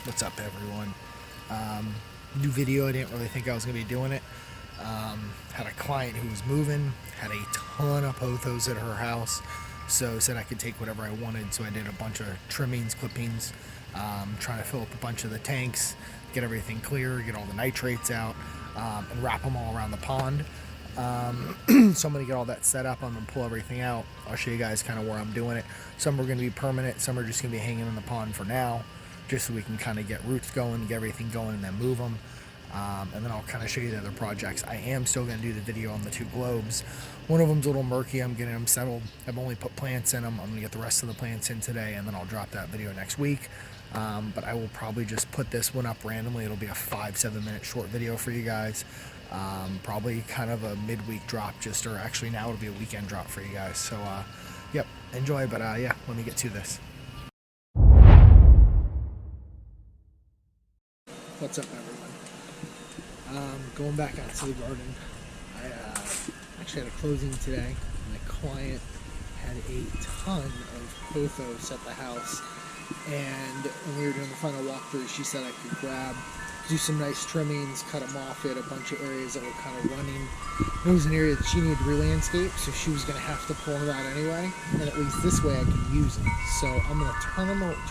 What's up, everyone? New video. I didn't really think I was going to be doing it. Had a client who was moving, had a ton of pothos at her house, so said I could take whatever I wanted. So I did a bunch of trimmings, clippings, trying to fill up a bunch of the tanks, get everything clear, get all the nitrates out, and wrap them all around the pond. So I'm going to get all that set up. I'm going to pull everything out. I'll show you guys kind of where I'm doing it. Some are going to be permanent. Some are just going to be hanging in the pond for now, just so we can kind of get roots going, get everything going, and then move them. And then I'll kind of show you the other projects. I am still going to do the video on the two globes. One of them's a little murky. I'm getting them settled. I've only put plants in them. I'm going to get the rest of the plants in today, and then I'll drop that video next week. But I will probably just put this one up randomly. It'll be a 5-7 minute short video for you guys. Probably kind of a midweek drop, or actually now it'll be a weekend drop for you guys. So, yep, enjoy. But yeah, let me get to this. What's up, everyone? Going back out to the garden. I actually had a closing today. My client had a ton of pothos at the house, and when we were doing the final walkthrough, she said I could do some nice trimmings, cut them off. We had a bunch of areas that were kind of running. It was an area that she needed re-landscape, so she was going to have to pull them out anyway, and at least this way I can use them. So I'm going to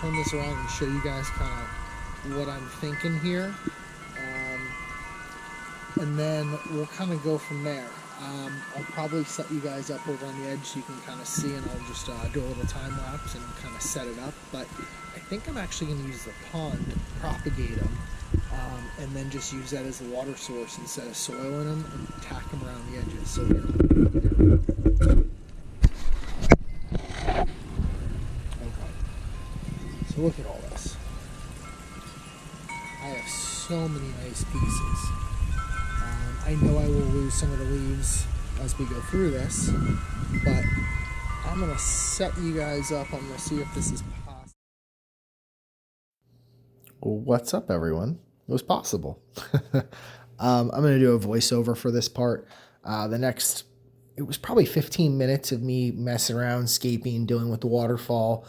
turn this around and show you guys kind of what I'm thinking here, and then we'll kind of go from there. I'll probably set you guys up over on the edge so you can kind of see, and I'll just do a little time lapse and kind of set it up. But I think I'm actually going to use the pond to propagate them, and then just use that as the water source instead of soil in them, and tack them around the edges. So okay, so look at all this. I have so many nice pieces. I know I will lose some of the leaves as we go through this, but I'm going to set you guys up. I'm going to see if this is possible. What's up, everyone? It was possible. I'm going to do a voiceover for this part. It was probably 15 minutes of me messing around, scaping, dealing with the waterfall.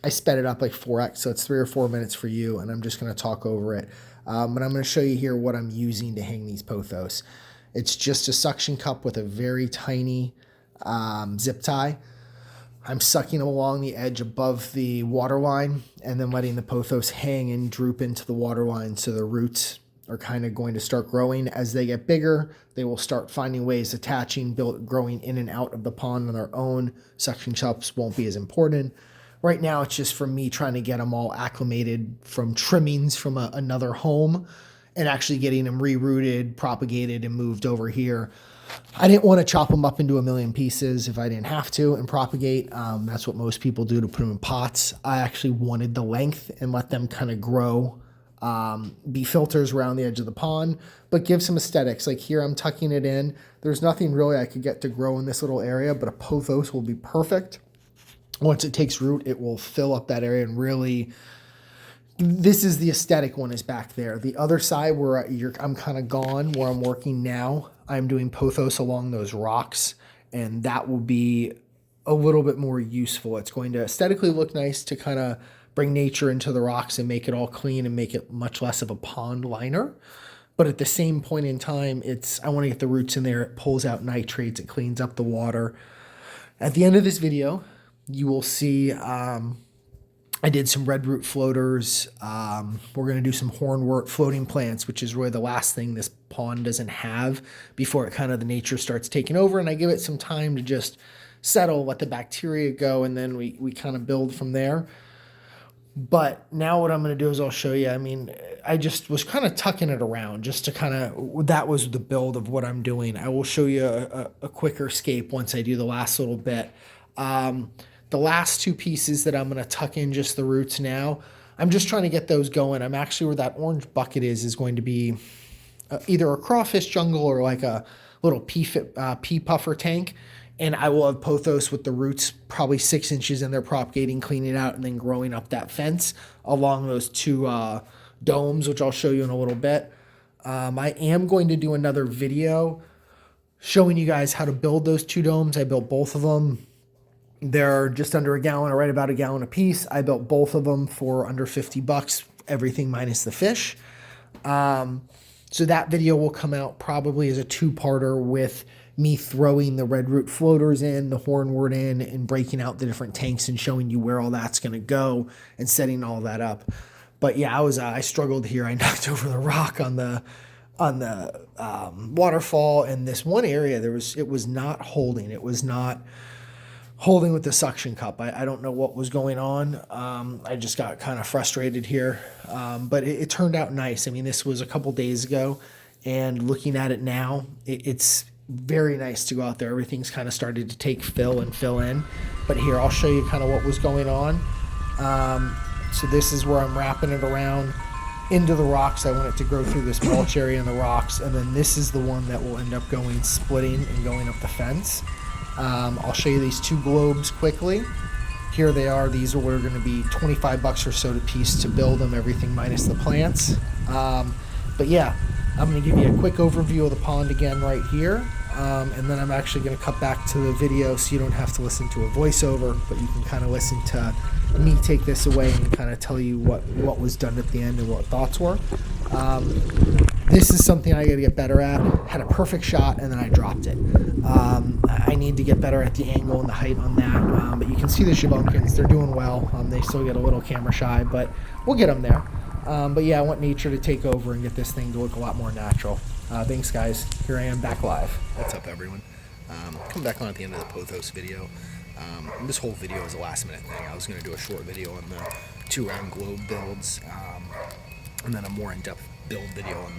I sped it up like 4x, so it's 3 or 4 minutes for you, and I'm just going to talk over it. But I'm going to show you here what I'm using to hang these pothos. It's just a suction cup with a very tiny zip tie. I'm sucking them along the edge above the water line and then letting the pothos hang and droop into the water line, so the roots are kind of going to start growing. As they get bigger, they will start finding ways attaching, growing in and out of the pond on their own. Suction cups won't be as important. Right now, it's just for me trying to get them all acclimated from trimmings from another home and actually getting them rerooted, propagated, and moved over here. I didn't want to chop them up into a million pieces if I didn't have to and propagate. That's what most people do to put them in pots. I actually wanted the length and let them kind of grow, be filters around the edge of the pond, but give some aesthetics. Like here, I'm tucking it in. There's nothing really I could get to grow in this little area, but a pothos will be perfect. Once it takes root, it will fill up that area and really, this is the aesthetic one is back there. The other side where I'm kind of gone, where I'm working now, I'm doing pothos along those rocks, and that will be a little bit more useful. It's going to aesthetically look nice to kind of bring nature into the rocks and make it all clean and make it much less of a pond liner. But at the same point in time, I want to get the roots in there. It pulls out nitrates. It cleans up the water. At the end of this video, you will see I did some red root floaters. We're going to do some hornwort floating plants, which is really the last thing this pond doesn't have before it kind of the nature starts taking over. And I give it some time to just settle, let the bacteria go, and then we kind of build from there. But now what I'm going to do is I'll show you. I mean, I just was kind of tucking it around just to kind of, that was the build of what I'm doing. I will show you a quicker scape once I do the last little bit. The last two pieces that I'm going to tuck in just the roots now, I'm just trying to get those going. I'm actually, where that orange bucket is going to be either a crawfish jungle or like a little pea puffer tank. And I will have pothos with the roots probably 6 inches in there, propagating, cleaning it out, and then growing up that fence along those two domes, which I'll show you in a little bit. I am going to do another video showing you guys how to build those two domes. I built both of them. They're just under a gallon, or right about a gallon a piece. I built both of them for under $50. everything minus the fish. So that video will come out probably as a two-parter with me throwing the red root floaters in, the hornwort in, and breaking out the different tanks and showing you where all that's going to go and setting all that up. But yeah, I struggled here. I knocked over the rock on the waterfall, and this one area it was not holding. It was not holding with the suction cup. I don't know what was going on. I just got kind of frustrated here, but it turned out nice. I mean, this was a couple days ago, and looking at it now, it's very nice to go out there. Everything's kind of started to take fill in. But here, I'll show you kind of what was going on. So this is where I'm wrapping it around into the rocks. I want it to grow through this mulch area in the rocks, and then this is the one that will end up splitting and going up the fence. I'll show you these two globes quickly. Here they are. These are going to be $25 or so a piece to build them, everything minus the plants. But yeah, I'm going to give you a quick overview of the pond again right here. And then I'm actually going to cut back to the video so you don't have to listen to a voiceover, but you can kind of listen to me take this away and kind of tell you what was done at the end and what thoughts were. This is something I got to get better at. Had a perfect shot and then I dropped it. I need to get better at the angle and the height on that. But you can see the Shabunkins, they're doing well. They still get a little camera shy, but we'll get them there. But yeah, I want nature to take over and get this thing to look a lot more natural. Thanks, guys. Here I am back live. What's up, everyone? Coming back on at the end of the pothos video. This whole video is a last-minute thing. I was going to do a short video on the 2-round globe builds, and then a more in-depth build video on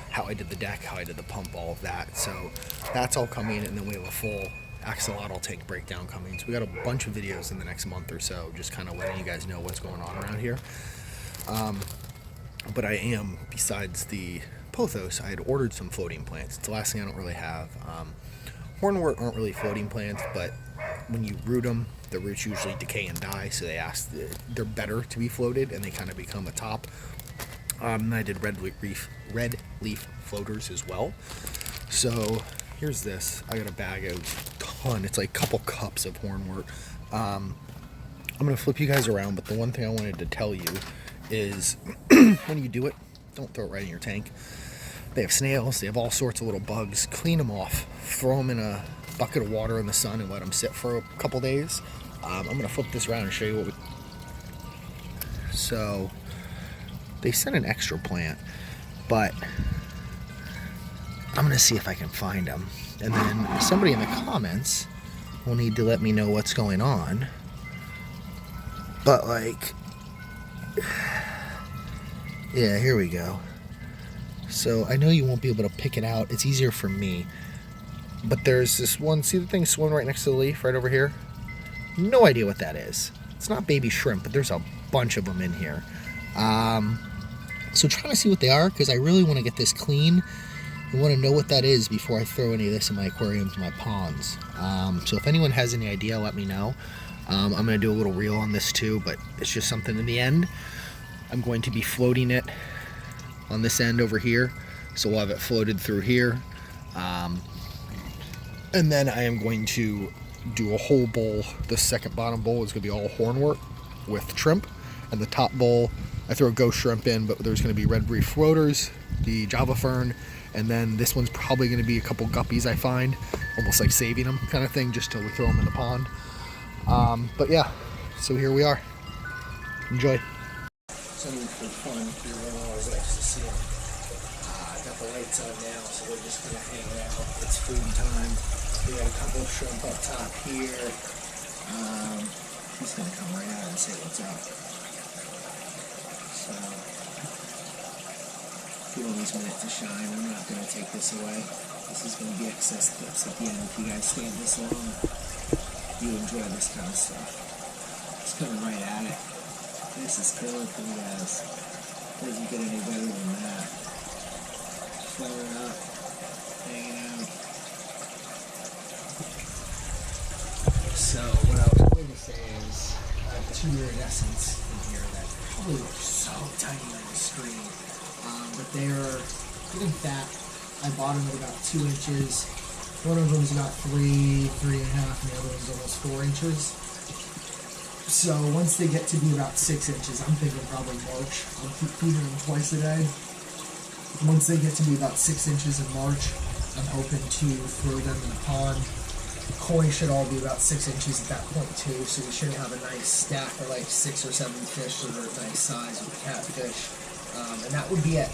how I did the deck, how I did the pump, all of that. So that's all coming, and then we have a full axolotl tank breakdown coming. So we got a bunch of videos in the next month or so, just kind of letting you guys know what's going on around here. But I am, besides the pothos, I had ordered some floating plants. It's the last thing I don't really have. Hornwort aren't really floating plants, but when you root them, the roots usually decay and die, so they're better to be floated, and they kind of become a top. And I did red leaf floaters as well. So here's this. I got a bag of a ton. It's like a couple cups of hornwort. I'm going to flip you guys around, but the one thing I wanted to tell you is when you do it, don't throw it right in your tank. They have snails, they have all sorts of little bugs. Clean them off, throw them in a bucket of water in the sun and let them sit for a couple days. I'm going to flip this around and show you what we... So they sent an extra plant, but I'm going to see if I can find them. And then somebody in the comments will need to let me know what's going on. But like, yeah, here we go. So I know you won't be able to pick it out. It's easier for me. But there's this one, see the thing swimming right next to the leaf right over here? No idea what that is. It's not baby shrimp, but there's a bunch of them in here. So trying to see what they are, because I really want to get this clean. I want to know what that is before I throw any of this in my aquariums, my ponds. So if anyone has any idea, let me know. I'm going to do a little reel on this too, but it's just something in the end. I'm going to be floating it on this end over here, so we'll have it floated through here, and then I am going to do a whole bowl. The second bottom bowl is going to be all hornwort with shrimp, and the top bowl I throw ghost shrimp in, but there's going to be red reef floaters, the java fern, and then this one's probably going to be a couple guppies I find, almost like saving them kind of thing, just to throw them in the pond. But yeah, so here we are. Enjoy. Something for fun. Everyone always likes to see them. Got the lights on now, so we're just gonna hang out. It's food time. We got a couple of shrimp up top here. He's gonna come right out and say what's up. So, give all these minutes to shine. I'm not gonna take this away. This is gonna be excess clips at the end. If you guys stand this long, you enjoy this kind of stuff. It's coming right at it. This is killing for you guys. Doesn't get any better than that. Flowing up, hanging out. So what I was going to say is I have two iridescents in here that probably look so tiny on the screen. But they're getting fat. I bought them at about 2 inches. One of them is about 3.5, and the other one's almost 4 inches. So once they get to be about 6 inches, I'm thinking probably March. I'll keep feeding them twice a day. Once they get to be about 6 inches in March, I'm hoping to throw them in the pond. Koi should all be about 6 inches at that point too, so we should have a nice stack of like 6 or 7 fish that are nice size with the catfish. And that would be it.